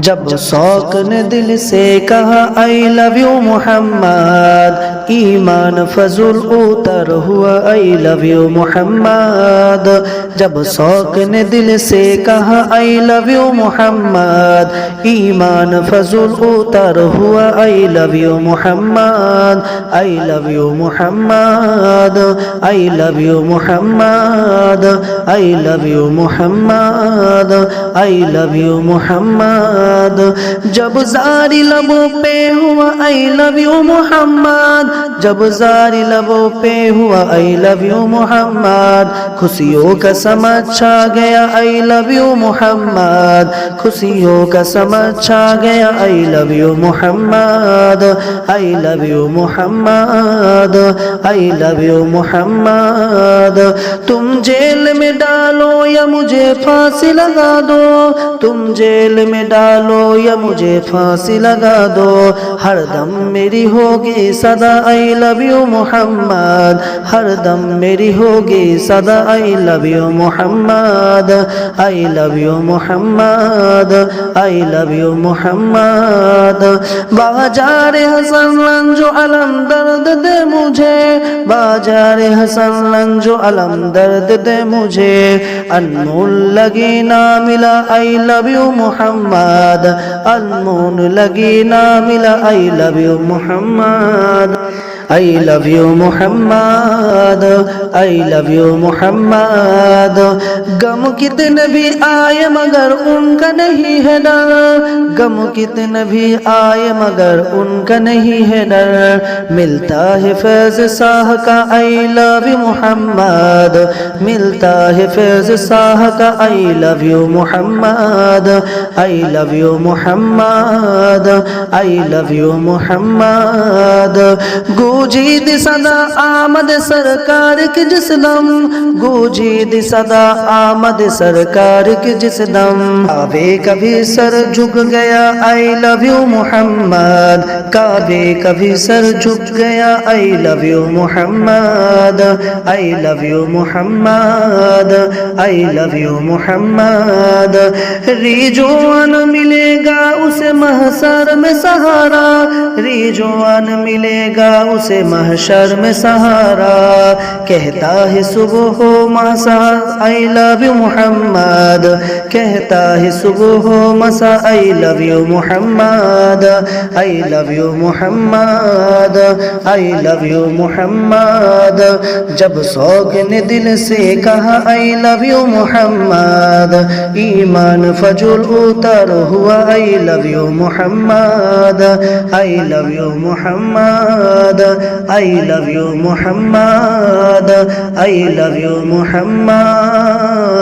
جب شوق نے دل سے کہا آئی لو یو محمد، ایمان فضول اتر ہوا آئی لو یو محمد۔ جب شوق نے دل سے کہا آئی لو یو محمد، ایمان فضول اتر ہوا I love you Muhammad, I love you Muhammad, I love you Muhammad, I love you Muhammad, I love you Muhammad. جب زاری لبوں پہ ہوا آئی لو یو محمد، جب زاری لبوں پہ ہوا آئی لو یو محمد، خوشیوں کا سما چھا گیا آئی لو یو محمد، خوشیوں کا سما چھا گیا I love you Muhammad, I love you Muhammad, I love you Muhammad. تم جیل میں ڈالو یا مجھے پھانسی لگا دو، تم جیل میں ڈالو یا مجھے پھانسی لگا دو، ہر دم میری ہوگی صدا آئی لو یو محمد، ہر دم میری ہوگی صدا I love you Muhammad, I love you Muhammad, I love you Muhammad. باجار حسن رنجو علم درد دے مجھے، باجار حسن رنجو علم درد دے مجھے، انمول لگی نہ ملا آئی لو یو محمد، انمول لگی نہ ملا I love you Muhammad, I love you Muhammad, I love you Muhammad. غم کتنے بھی آئے مگر ان کا نہیں ہے ڈر، غم کتنے بھی آئے مگر ان کا نہیں ہے ڈر، ملتا ہے فیض ساہ کا آئی لو یو محمد، ملتا ہے فیض ساہ کا I love you Muhammad, I love you Muhammad, I love you Muhammad. گوجید صدا آمد سرکار کی جس دم، گوجید صدا آمد سرکار کی جس دم، کعبے کبھی سر جھک گیا آئی لو یو محمد، کعبے کبھی سر جھک گیا I love you Muhammad, I love you Muhammad, I love you Muhammad. ریجوان ملے گا اسے محشر میں سہارا، ریجوان ملے گا اسے محشر میں سہارا، کہتا ہے صبح و مساء آئی لو یو محمد، کہتا ہے صبح و مساء I love you Muhammad, I love you Muhammad, I love you Muhammad. جب شوق نے دل سے کہا آئی لو یو محمد، ایمان فضول اتر ہوا I love you Muhammad, I love you Muhammad, I love you Muhammad, I love you Muhammad.